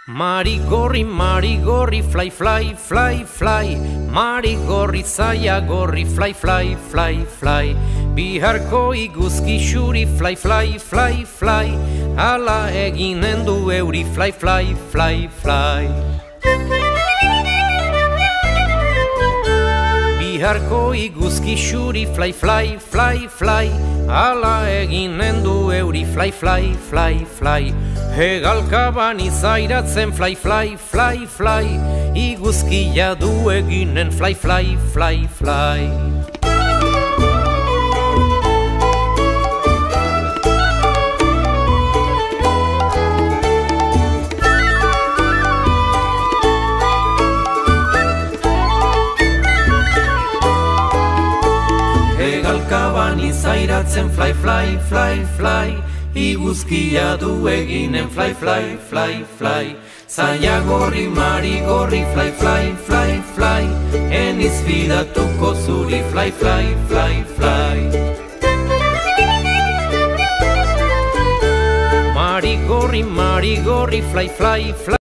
Marigorri, marigorri, fly, fly, fly, fly. Marigorri, zaia gorri, fly, fly, fly, fly. Biharko iguzki xuri, fly, fly, fly, fly. Ala eginen du euri, fly, fly, fly, fly. Biharko iguzki xuri, fly, fly, fly, fly. Ala eginen du euri, fly, fly, fly, fly. Hegalkaban izairatzen, fly, fly, fly, fly. Iguzkia du eginen, fly, fly, fly, fly. Hegalkaban izairatzen, fly, fly, fly, fly. Iguzkia du eginen, fly, fly, fly, fly. Zaia gorri, marigorri, fly, fly, fly, fly. Eniz fidatuko zuri, fly, fly, fly, fly. Marigorri, marigorri, fly, fly, fly.